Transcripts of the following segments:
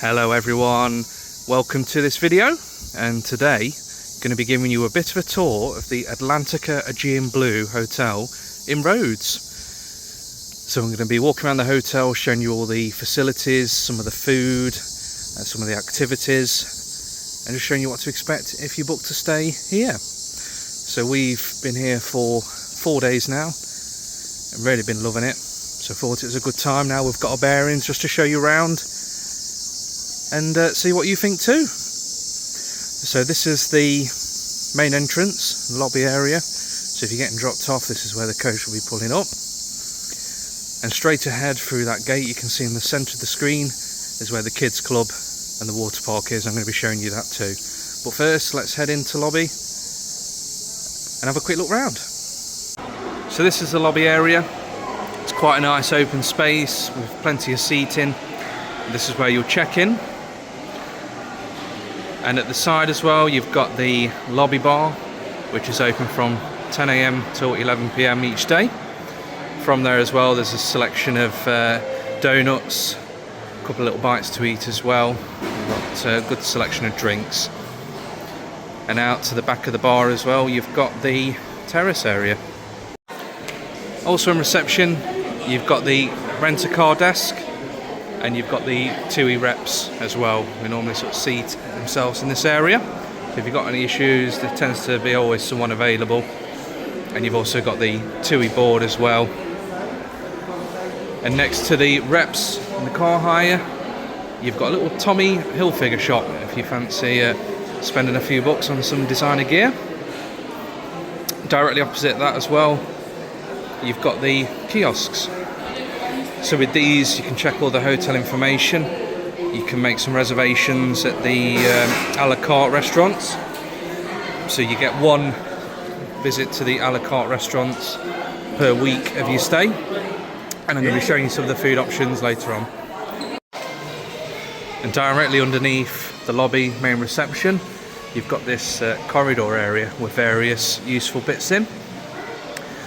Hello everyone, welcome to this video, and today I'm going to be giving you a bit of a tour of the Atlantica Aegean Blue Hotel in Rhodes. So I'm going to be walking around the hotel, showing you all the facilities, some of the food, some of the activities, and just showing you what to expect if you book to stay here. So we've been here for 4 days now, I've really been loving it, so I thought it was a good time. Now we've got our bearings just to show you around and see what you think too. So this is the main entrance, lobby area. So if you're getting dropped off, this is where the coach will be pulling up. And straight ahead through that gate, you can see in the centre of the screen is where the kids club and the water park is. I'm going to be showing you that too. But first, let's head into lobby and have a quick look round. So this is the lobby area. It's quite a nice open space with plenty of seating. This is where you'll check in. And at the side as well, you've got the lobby bar, which is open from 10 AM till 11 PM each day. From there as well, there's a selection of donuts, a couple of little bites to eat as well. We've got a good selection of drinks. And out to the back of the bar as well, you've got the terrace area. Also in reception, you've got the rent-a-car desk, and you've got the TUI reps as well. We normally sort of seat themselves in this area. So if you've got any issues, there tends to be always someone available. And you've also got the TUI board as well. And next to the reps and the car hire, you've got a little Tommy Hilfiger shop if you fancy spending a few bucks on some designer gear. Directly opposite that as well, you've got the kiosks. So with these, you can check all the hotel information. You can make some reservations at the a la carte restaurants. So you get one visit to the a la carte restaurants per week of your stay. And I'm going to be showing you some of the food options later on. And directly underneath the lobby main reception, you've got this corridor area with various useful bits in.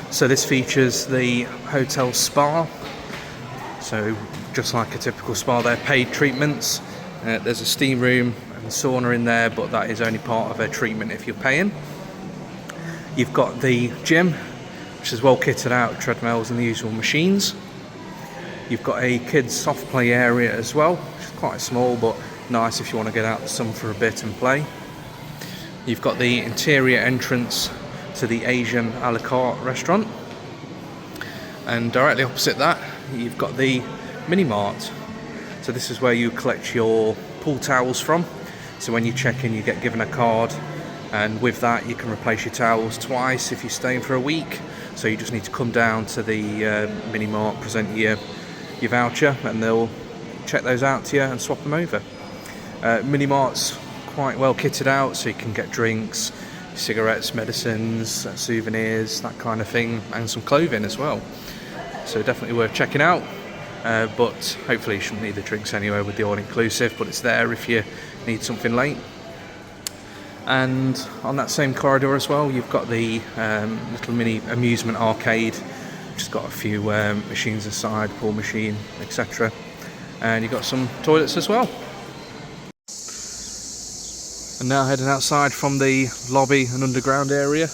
So this features the hotel spa. So just like a typical spa, they're paid treatments. There's a steam room and sauna in there, but that is only part of a treatment if you're paying. You've got the gym, which is well kitted out, treadmills and the usual machines. You've got a kids soft play area as well, which is quite small but nice if you want to get out in the sun for a bit and play. You've got the interior entrance to the Asian a la carte restaurant. And directly opposite that, you've got the mini mart. So this is where you collect your pool towels from. So when you check in, you get given a card, and with that you can replace your towels twice if you're staying for a week. So you just need to come down to the mini mart, present your voucher, and they'll check those out to you and swap them over. Mini mart's quite well kitted out, so you can get drinks, cigarettes, medicines, souvenirs, that kind of thing, and some clothing as well. So definitely worth checking out, but hopefully you shouldn't need the drinks anyway with the all-inclusive, but it's there if you need something late. And on that same corridor as well, you've got the little mini amusement arcade, which has got a few machines inside, pool machine, etc. And you've got some toilets as well. And now heading outside from the lobby and underground area,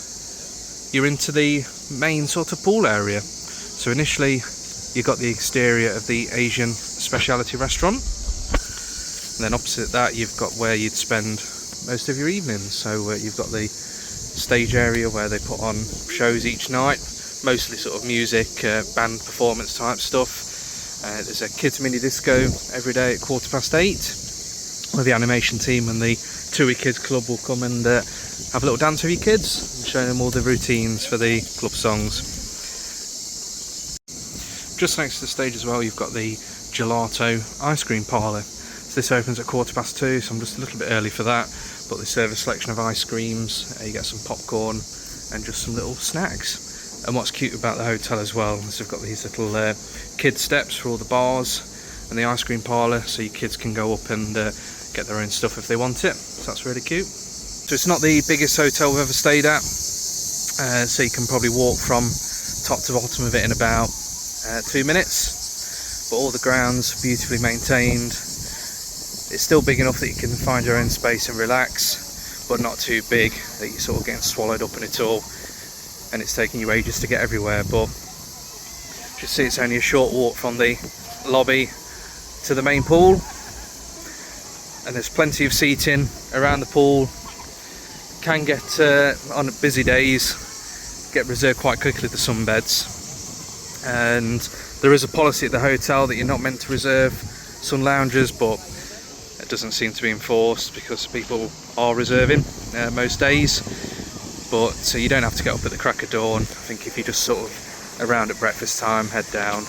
you're into the main sort of pool area. So initially you've got the exterior of the Asian specialty restaurant, and then opposite that you've got where you'd spend most of your evenings. So you've got the stage area where they put on shows each night, mostly sort of music, band performance type stuff. There's a kids mini disco every day at 8:15, where the animation team and the TUI Kids Club will come and have a little dance with your kids and show them all the routines for the club songs. Just next to the stage as well, you've got the gelato ice cream parlour. So this opens at 2:15, so I'm just a little bit early for that, but they serve a selection of ice creams, you get some popcorn and just some little snacks. And what's cute about the hotel as well is they've got these little kid steps for all the bars and the ice cream parlour, so your kids can go up and get their own stuff if they want it. So that's really cute. So it's not the biggest hotel we've ever stayed at, so you can probably walk from top to bottom of it in about 2 minutes, but all the grounds beautifully maintained, It's still big enough that you can find your own space and relax, but not too big that you're sort of getting swallowed up in it all and it's taking you ages to get everywhere. But you can see it's only a short walk from the lobby to the main pool, and there's plenty of seating around the pool. Can get on busy days get reserved quite quickly, the sunbeds, and there is a policy at the hotel that you're not meant to reserve sun lounges, but it doesn't seem to be enforced because people are reserving most days. But so you don't have to get up at the crack of dawn. I think if you just sort of around at breakfast time, head down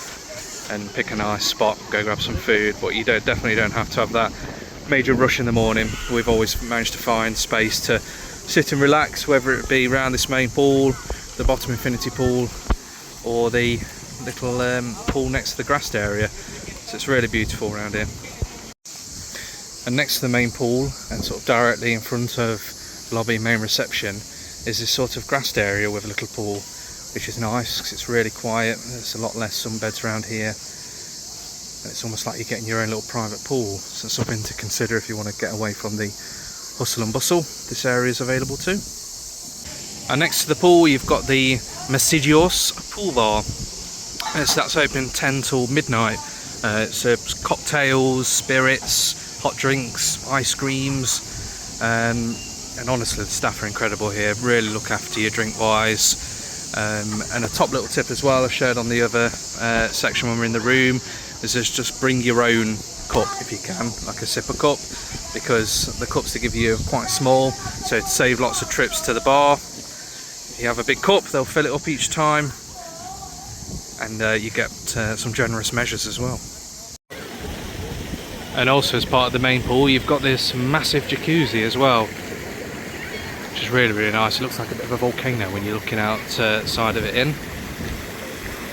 and pick a nice spot, go grab some food, but you definitely don't have to have that major rush in the morning. We've always managed to find space to sit and relax, whether it be around this main pool, the bottom infinity pool, or the little pool next to the grassed area. So it's really beautiful around here. And next to the main pool, and sort of directly in front of lobby main reception, is this sort of grassed area with a little pool, which is nice because it's really quiet. There's a lot less sunbeds around here, and it's almost like you're getting your own little private pool. So it's something to consider if you want to get away from the hustle and bustle. This area is available too. And next to the pool you've got the Masidios pool bar. So that's open 10 till midnight. It serves cocktails, spirits, hot drinks, ice creams, and honestly the staff are incredible here. Really look after you drink wise. And a top little tip as well, I shared on the other section when we're in the room, is just bring your own cup if you can, like a sipper cup, because the cups they give you are quite small, so to save lots of trips to the bar, you have a big cup, they'll fill it up each time, and you get some generous measures as well. And also as part of the main pool you've got this massive jacuzzi as well, which is really nice. It looks like a bit of a volcano when you're looking outside of it in.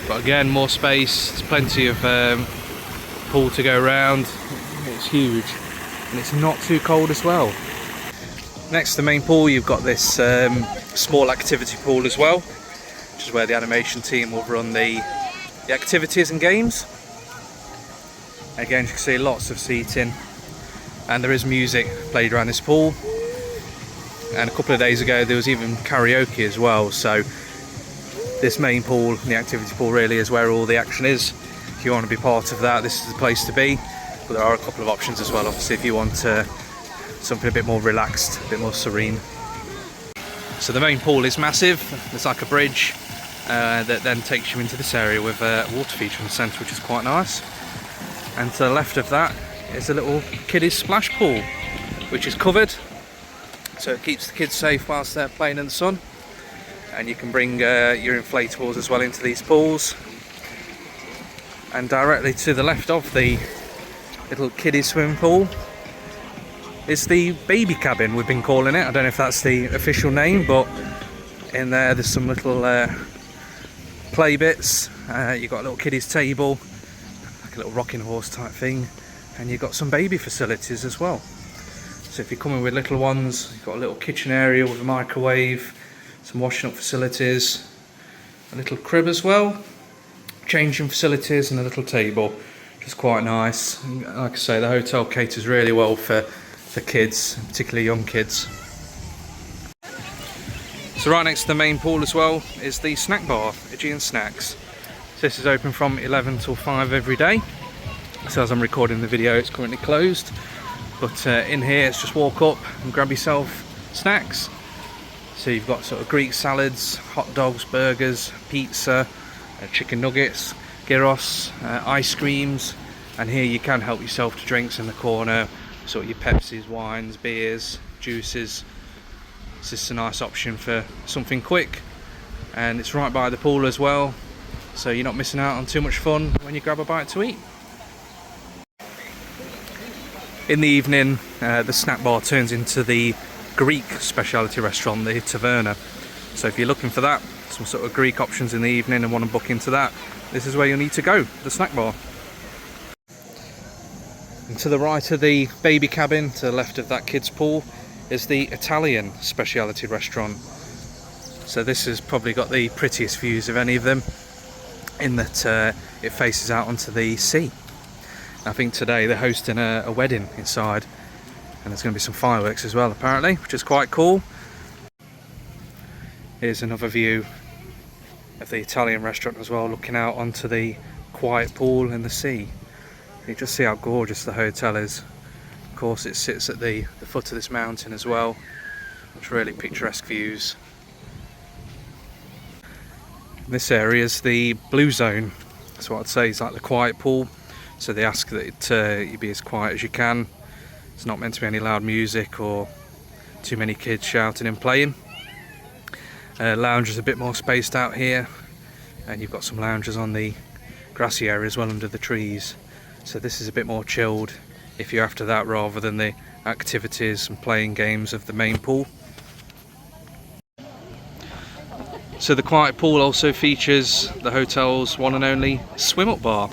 But again, more space, there's plenty of pool to go around. It's huge and it's not too cold as well. Next to the main pool you've got this small activity pool as well, which is where the animation team will run the activities and games. Again, you can see lots of seating, and there is music played around this pool. And a couple of days ago there was even karaoke as well. So this main pool, the activity pool, really is where all the action is. If you want to be part of that, this is the place to be. But there are a couple of options as well, obviously, if you want something a bit more relaxed, a bit more serene. So the main pool is massive. There's like a bridge that then takes you into this area with a water feature in the centre, which is quite nice. And to the left of that is a little kiddies splash pool, which is covered, so it keeps the kids safe whilst they're playing in the sun. And you can bring your inflatables as well into these pools. And directly to the left of the little kiddie swimming pool is the baby cabin, we've been calling it. I don't know if that's the official name, but in there's some little play bits. You've got a little kiddies table, like a little rocking horse type thing, and you've got some baby facilities as well. So if you're coming with little ones, you've got a little kitchen area with a microwave, some washing up facilities, a little crib as well, changing facilities, and a little table, which is quite nice. And like I say, the hotel caters really well for kids, particularly young kids. So right next to the main pool as well is the snack bar, Aegean Snacks. So this is open from 11 till 5 every day. So as I'm recording the video, it's currently closed. But in here, it's just walk up and grab yourself snacks. So you've got sort of Greek salads, hot dogs, burgers, pizza, chicken nuggets, gyros, ice creams, and here you can help yourself to drinks in the corner, sort of your Pepsis, wines, beers, juices. It's just a nice option for something quick, and it's right by the pool as well, so you're not missing out on too much fun when you grab a bite to eat. In the evening, the snack bar turns into the Greek specialty restaurant, the Taverna. So if you're looking for that, some sort of Greek options in the evening and want to book into that, this is where you'll need to go, the snack bar. And to the right of the baby cabin, to the left of that kids pool, is the Italian specialty restaurant. So this has probably got the prettiest views of any of them, in that it faces out onto the sea. I think today they're hosting a wedding inside, and there's going to be some fireworks as well apparently, which is quite cool. Here's another view of the Italian restaurant as well, looking out onto the quiet pool and the sea. You just see how gorgeous the hotel is. Of course, it sits at the foot of this mountain as well. It's really picturesque views. This area is the blue zone. That's what I'd say is like the quiet pool. So they ask that you be as quiet as you can. It's not meant to be any loud music or too many kids shouting and playing. Lounge is a bit more spaced out here, and you've got some lounges on the grassy area as well under the trees. So this is a bit more chilled if you're after that, rather than the activities and playing games of the main pool. So the quiet pool also features the hotel's one and only swim up bar.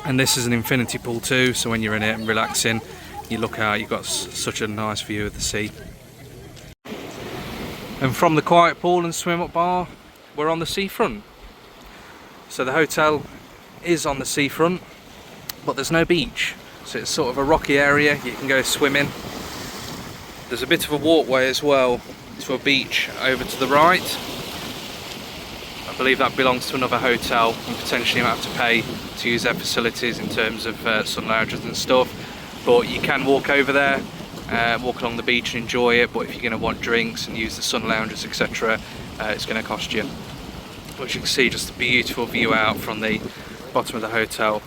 And this is an infinity pool too, so when you're in it and relaxing, you look out, you've got such a nice view of the sea. And from the quiet pool and swim up bar, we're on the seafront. So the hotel is on the seafront, but there's no beach. So it's sort of a rocky area, you can go swimming. There's a bit of a walkway as well to a beach over to the right. I believe that belongs to another hotel, and potentially you might have to pay to use their facilities in terms of sun lounges and stuff. But you can walk over there, walk along the beach and enjoy it. But if you're going to want drinks and use the sun lounges, etc., it's going to cost you. But you can see just a beautiful view out from the bottom of the hotel.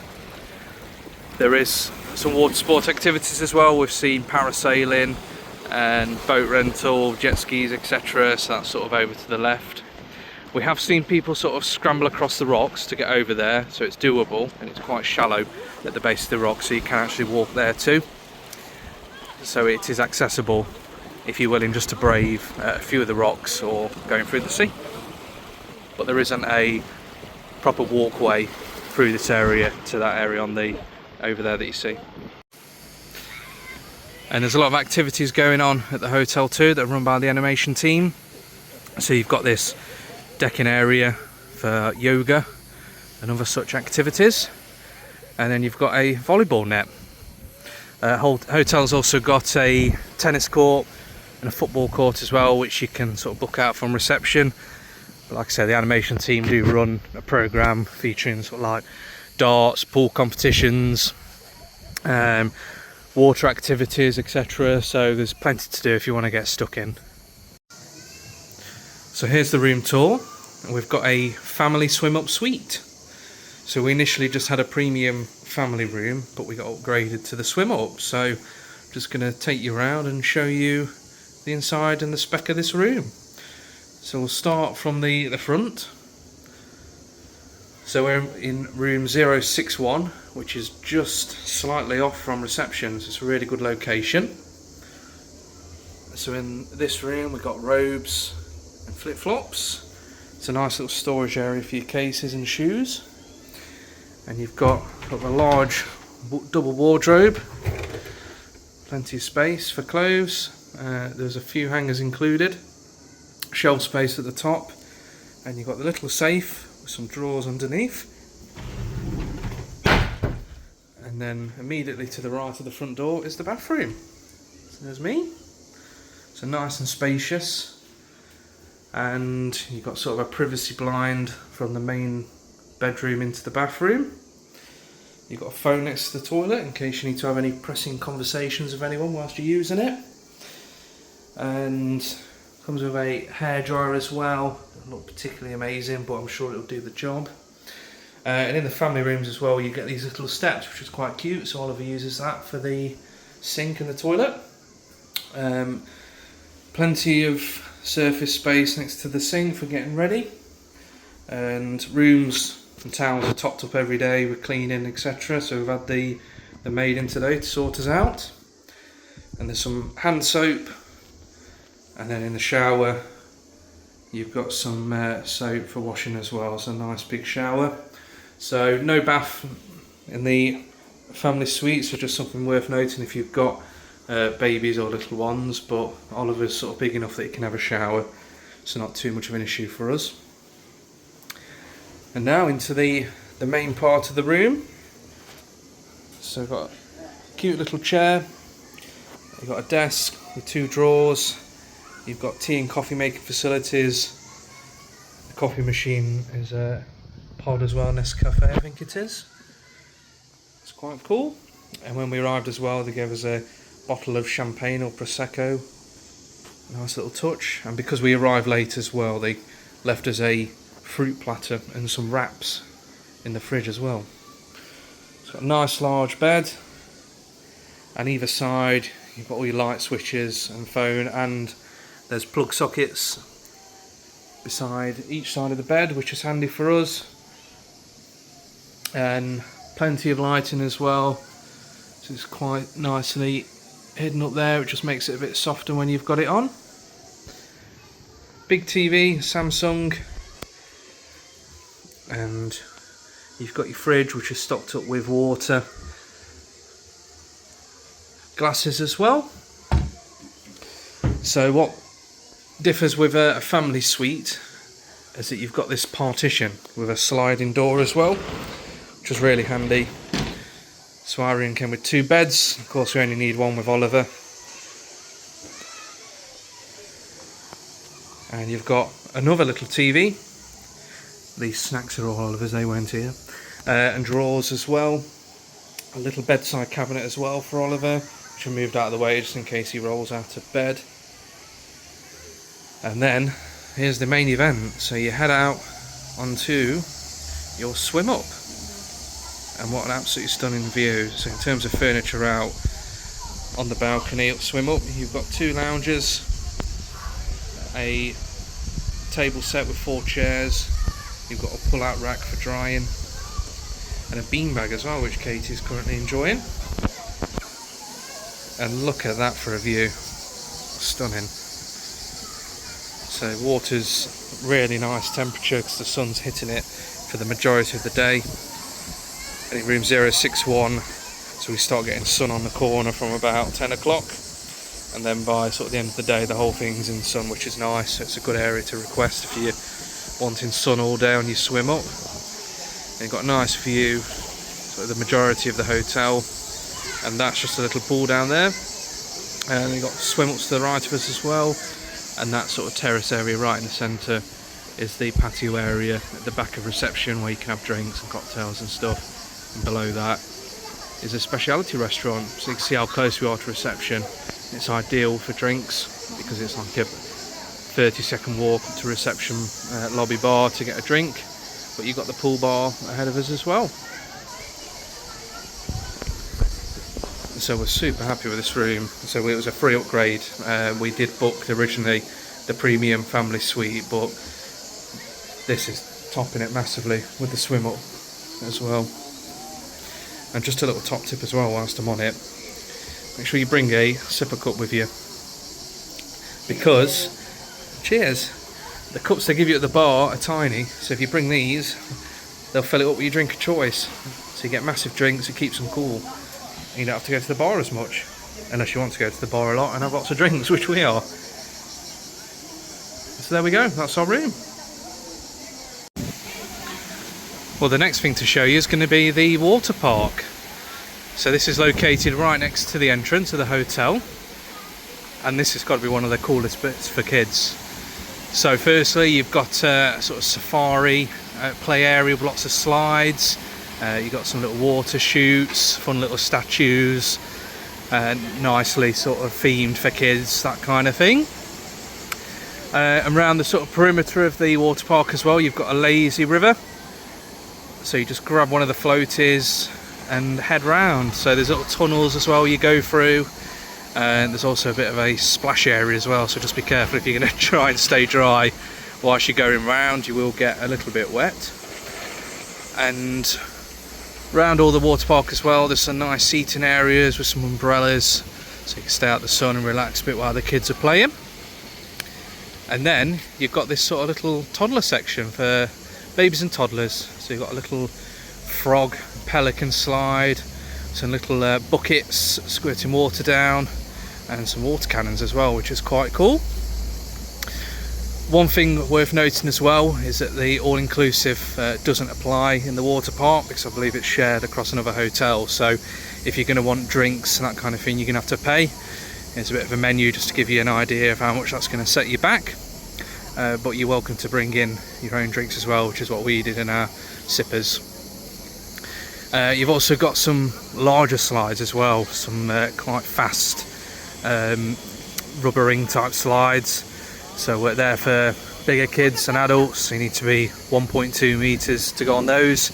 There is some water sport activities as well. We've seen parasailing and boat rental, jet skis, etc. So that's sort of over to the left. We have seen people sort of scramble across the rocks to get over there, so it's doable, and it's quite shallow at the base of the rock, so you can actually walk there too. So it is accessible if you're willing just to brave a few of the rocks or going through the sea. But there isn't a proper walkway through this area to that area on the over there that you see. And there's a lot of activities going on at the hotel too that are run by the animation team. So you've got this decking area for yoga and other such activities, and then you've got a volleyball net. Hotel's also got a tennis court and a football court as well, which you can sort of book out from reception. But like I said, the animation team do run a program featuring sort of like darts, pool competitions, water activities, etc. So there's plenty to do if you want to get stuck in. So here's the room tour. We've got a family swim up suite. So we initially just had a premium family room, but we got upgraded to the swim up. So I'm just going to take you around and show you the inside and the spec of this room. So we'll start from the front. So we're in room 061, which is just slightly off from reception, so it's a really good location. So in this room we've got robes and flip-flops. It's a nice little storage area for your cases and shoes. And you've got a large double wardrobe, plenty of space for clothes. There's a few hangers included, shelf space at the top, and you've got the little safe with some drawers underneath. And then immediately to the right of the front door is the bathroom. So there's me. So nice and spacious. And you've got sort of a privacy blind from the main bedroom into the bathroom. You've got a phone next to the toilet in case you need to have any pressing conversations with anyone whilst you're using it. And comes with a hairdryer as well. Not particularly amazing, but I'm sure it'll do the job. And in the family rooms as well, you get these little steps, which is quite cute. So Oliver uses that for the sink and the toilet. Plenty of surface space next to the sink for getting ready. And rooms and towels are topped up every day with cleaning, etc. So we've had the maid in today to sort us out. And there's some hand soap. And then in the shower, you've got some soap for washing as well. So a nice big shower. So no bath in the family suite, so just something worth noting if you've got babies or little ones. But Oliver's sort of big enough that he can have a shower, so not too much of an issue for us. And now into the main part of the room. So we've got a cute little chair, you've got a desk with 2 drawers, you've got tea and coffee making facilities. The coffee machine is a pod as well, Nescafe I think it is. It's quite cool. And when we arrived as well, they gave us a bottle of champagne or Prosecco. Nice little touch. And because we arrived late as well, they left us a fruit platter and some wraps in the fridge as well. It's got a nice large bed, and either side you've got all your light switches and phone, and there's plug sockets beside each side of the bed, which is handy for us, and plenty of lighting as well, so it's quite nicely hidden up there. It just makes it a bit softer when you've got it on. Big TV, Samsung, and you've got your fridge, which is stocked up with water, glasses as well. So what differs with a family suite is that you've got this partition with a sliding door as well, which is really handy. So our room came with 2 beds. Of course we only need one with Oliver. And you've got another little TV. These snacks are all Oliver's, they weren't here. And drawers as well. A little bedside cabinet as well for Oliver, which I moved out of the way just in case he rolls out of bed. And then here's the main event. So you head out onto your swim up. And what an absolutely stunning view. So in terms of furniture out on the balcony up swim up, you've got 2 lounges, a table set with 4 chairs, you've got a pull out rack for drying, and a beanbag as well, which Katie's currently enjoying. And look at that for a view, stunning. So water's really nice temperature because the sun's hitting it for the majority of the day. I think room 061, so we start getting sun on the corner from about 10 o'clock, and then by sort of the end of the day the whole thing's in sun, which is nice. So it's a good area to request if you're wanting sun all day on your swim up. And you've got a nice view, sort of the majority of the hotel, and that's just a little pool down there. And you've got swim ups to the right of us as well, and that sort of terrace area right in the centre is the patio area at the back of reception where you can have drinks and cocktails and stuff. And below that is a specialty restaurant, so you can see how close we are to reception. It's ideal for drinks because it's like a 30-second walk up to reception lobby bar to get a drink, but you've got the pool bar ahead of us as well. So we're super happy with this room. So it was a free upgrade. We did book originally the premium family suite, but this is topping it massively with the swim up as well. And just a little top tip as well whilst I'm on it, make sure you bring a sipper cup with you, because, cheers, the cups they give you at the bar are tiny, so if you bring these they'll fill it up with your drink of choice, so you get massive drinks. It keeps them cool, and you don't have to go to the bar as much, unless you want to go to the bar a lot and have lots of drinks, which we are. So there we go, that's our room. Well, the next thing to show you is going to be the water park. So this is located right next to the entrance of the hotel, and this has got to be one of the coolest bits for kids. So firstly, you've got a sort of safari play area with lots of slides. You've got some little water chutes, fun little statues, nicely sort of themed for kids, that kind of thing. And around the sort of perimeter of the water park as well, you've got a lazy river. So you just grab one of the floaties and head round. So there's little tunnels as well you go through, and there's also a bit of a splash area as well, so just be careful if you're going to try and stay dry whilst you're going round. You will get a little bit wet. And around all the water park as well, there's some nice seating areas with some umbrellas, so you can stay out the sun and relax a bit while the kids are playing. And then you've got this sort of little toddler section for babies and toddlers. So you've got a little frog pelican slide, some little buckets squirting water down, and some water cannons as well, which is quite cool. One thing worth noting as well is that the all-inclusive doesn't apply in the water park, because I believe it's shared across another hotel. So if you're going to want drinks and that kind of thing, you're going to have to pay. Here's a bit of a menu just to give you an idea of how much that's going to set you back. But you're welcome to bring in your own drinks as well, which is what we did in our sippers. You've also got some larger slides as well, some quite fast rubber ring type slides. So we're there for bigger kids and adults. You need to be 1.2 meters to go on those.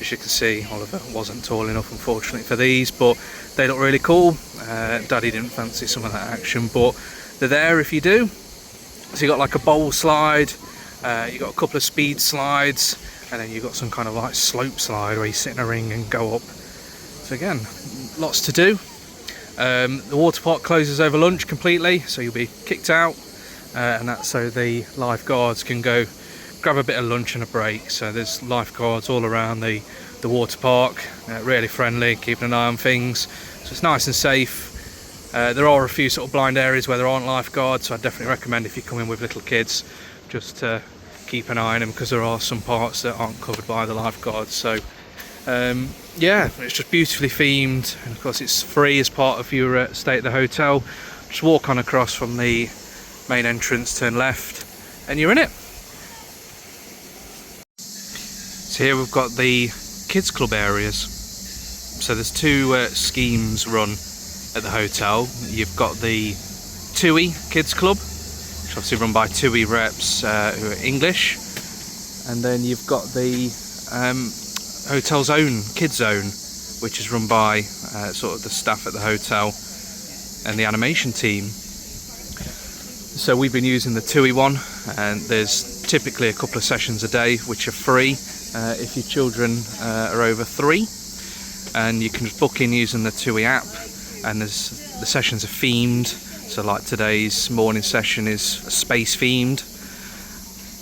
As you can see, Oliver wasn't tall enough unfortunately for these, but they look really cool. Daddy didn't fancy some of that action, but they're there if you do. So you got like a bowl slide, you got a couple of speed slides, and then you've got some kind of like slope slide where you sit in a ring and go up. So again, lots to do. The water park closes over lunch completely, so you'll be kicked out, and that's so the lifeguards can go grab a bit of lunch and a break. So there's lifeguards all around the water park, really friendly, keeping an eye on things, so it's nice and safe. There are a few sort of blind areas where there aren't lifeguards, so I definitely recommend if you come in with little kids just to keep an eye on them, because there are some parts that aren't covered by the lifeguards. So yeah, it's just beautifully themed, and of course it's free as part of your stay at the hotel. Just walk on across from the main entrance, turn left, and you're in it. So here we've got the kids club areas. So there's two schemes run at the hotel. You've got the TUI Kids Club, which is obviously run by TUI reps who are English, and then you've got the hotel's own Kids Zone, which is run by sort of the staff at the hotel and the animation team. So we've been using the TUI one, and there's typically a couple of sessions a day which are free if your children are over 3, and you can just book in using the TUI app, and the sessions are themed. So like today's morning session is space themed,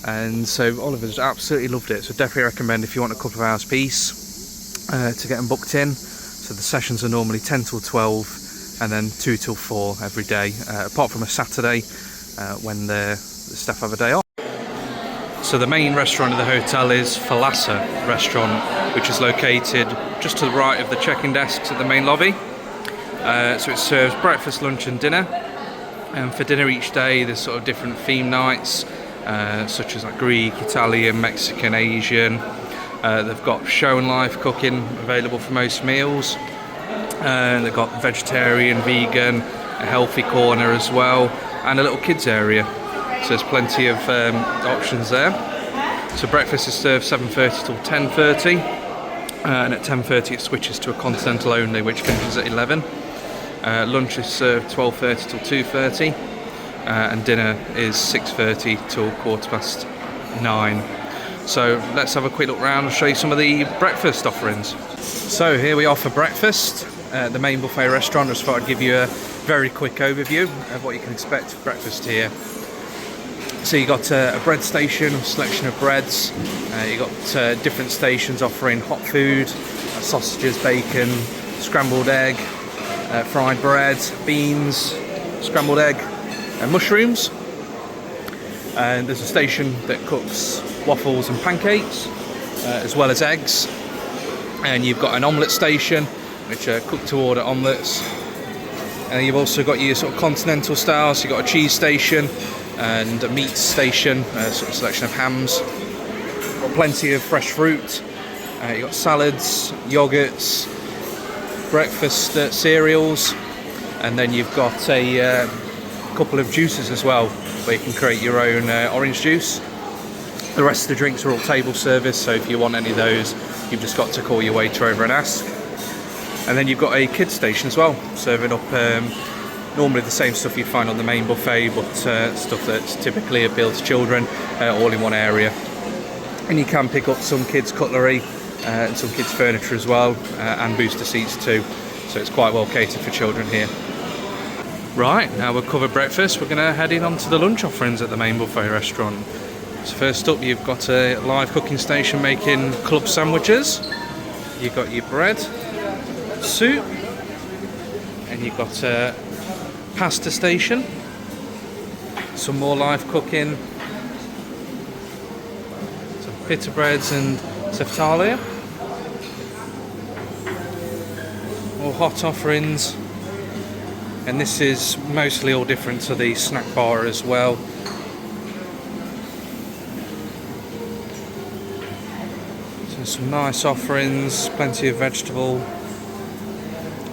and so Oliver's absolutely loved it. So definitely recommend if you want a couple of hours piece to get them booked in. So the sessions are normally 10 till 12 and then 2 till 4 every day, apart from a Saturday when the staff have a day off. So the main restaurant of the hotel is Thalassa Restaurant, which is located just to the right of the check-in desks at the main lobby. So it serves breakfast, lunch and dinner. And for dinner each day there's sort of different theme nights, such as like Greek, Italian, Mexican, Asian. They've got show and live cooking available for most meals. They've got vegetarian, vegan, a healthy corner as well, and a little kids area. So there's plenty of options there. So breakfast is served 7:30 till 10:30, and at 10:30 it switches to a continental only, which finishes at 11. Lunch is served 12:30 till 2:30, and dinner is 6:30 till 9:15. So let's have a quick look around and show you some of the breakfast offerings. So here we are for breakfast at the main buffet restaurant. I just thought I'd give you a very quick overview of what you can expect for breakfast here. So you got a bread station, a selection of breads. You got different stations offering hot food, sausages, bacon, scrambled egg, fried bread, beans, scrambled egg and mushrooms. And there's a station that cooks waffles and pancakes, as well as eggs. And you've got an omelette station, which are cooked to order omelettes. And you've also got your sort of continental style, so you've got a cheese station and a meat station, sort of selection of hams. Got plenty of fresh fruit. You've got salads, yogurts, breakfast cereals, and then you've got a couple of juices as well, where you can create your own orange juice. The rest of the drinks are all table service, so if you want any of those, you've just got to call your waiter over and ask. And then you've got a kids station as well, serving up normally the same stuff you'd find on the main buffet, but stuff that's typically appealed to children, all in one area. And you can pick up some kids cutlery and some kids furniture as well, and booster seats too, so it's quite well catered for children here. Right, now we've covered breakfast, we're going to head in onto the lunch offerings at the main buffet restaurant. So first up, you've got a live cooking station making club sandwiches. You've got your bread, soup, and you've got a pasta station, some more live cooking, some pita breads and ceftali. Oh, hot offerings, and this is mostly all different to the snack bar as well. So some nice offerings, plenty of vegetable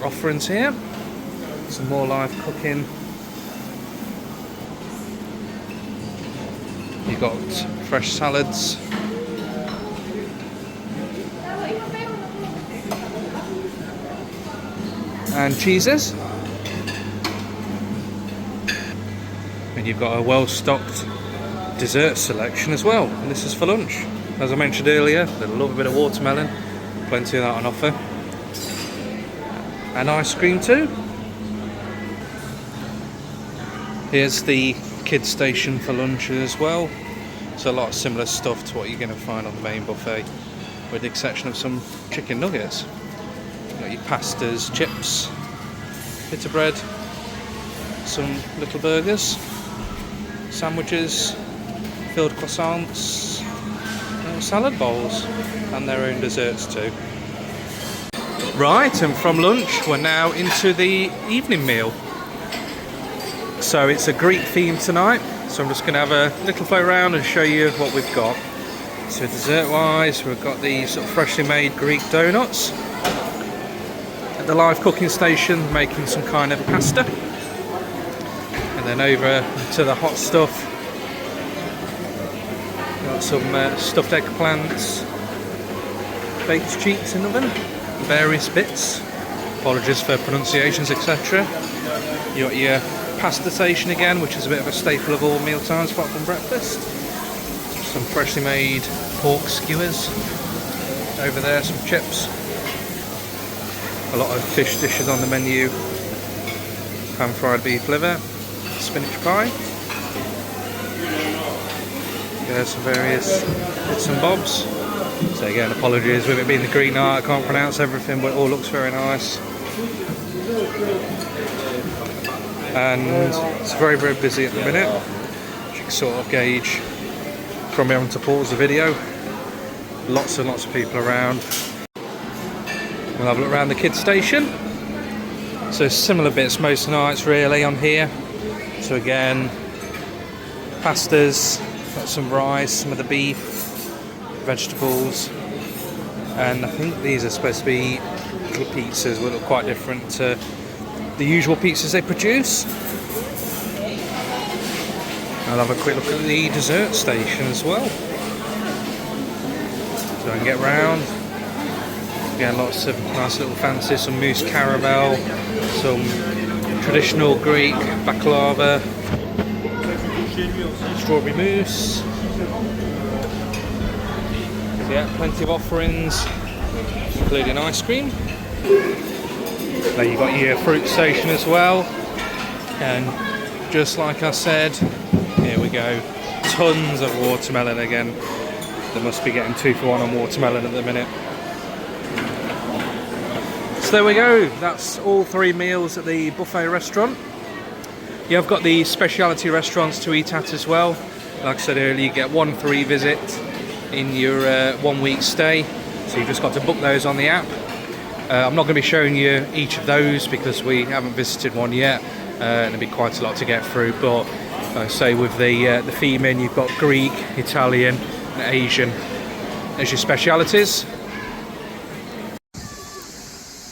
offerings here. Some more live cooking. You've got fresh salads. And cheeses. And you've got a well-stocked dessert selection as well. And this is for lunch. As I mentioned earlier, a little bit of watermelon, plenty of that on offer. And ice cream too. Here's the kids station for lunch as well. So a lot of similar stuff to what you're going to find on the main buffet, with the exception of some chicken nuggets. You've got your pastas, chips, pita bread, some little burgers, sandwiches, filled croissants, and salad bowls, and their own desserts too. Right, and from lunch we're now into the evening meal. So it's a Greek theme tonight, so I'm just going to have a little flow around and show you what we've got. So dessert wise, we've got these sort of freshly made Greek donuts. At the live cooking station, making some kind of pasta. And then over to the hot stuff, got some stuffed eggplants, baked cheeks in the oven, various bits. Apologies for pronunciations, etc. You got your pasta station again, which is a bit of a staple of all meal times apart from breakfast. Some freshly made pork skewers over there, some chips, a lot of fish dishes on the menu, pan fried beef liver, spinach pie. There's some various bits and bobs. So again, apologies with it being the Greek night, I can't pronounce everything, but it all looks very nice. And it's very, very busy at the minute, as you can sort of gauge from having to pause the video. Lots and lots of people around. We'll have a look around the kids station. So similar bits most nights really on here. So again, pastas, got some rice, some of the beef, vegetables, and I think these are supposed to be little pizzas, which look quite different to the usual pizzas they produce. I'll have a quick look at the dessert station as well, so I can get round. Again, lots of nice little fancies, some mousse caramel, some traditional Greek baklava, strawberry mousse. So yeah, plenty of offerings, including ice cream. There you've got your fruit station as well, and just like I said, here we go, tons of watermelon again. They must be getting 2 for 1 on watermelon at the minute. So there we go, that's all 3 meals at the buffet restaurant. You've got the speciality restaurants to eat at as well. Like I said earlier, you get 1 free visit in your 1 week stay, so you've just got to book those on the app. I'm not going to be showing you each of those because we haven't visited one yet, and it'll be quite a lot to get through, but like I say, with the theme in, you've got Greek, Italian and Asian as your specialities.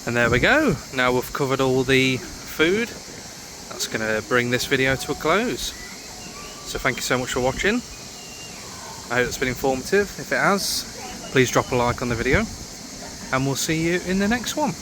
And there we go, now we've covered all the food. That's going to bring this video to a close. So thank you so much for watching. I hope it's been informative. If it has, please drop a like on the video, and we'll see you in the next one.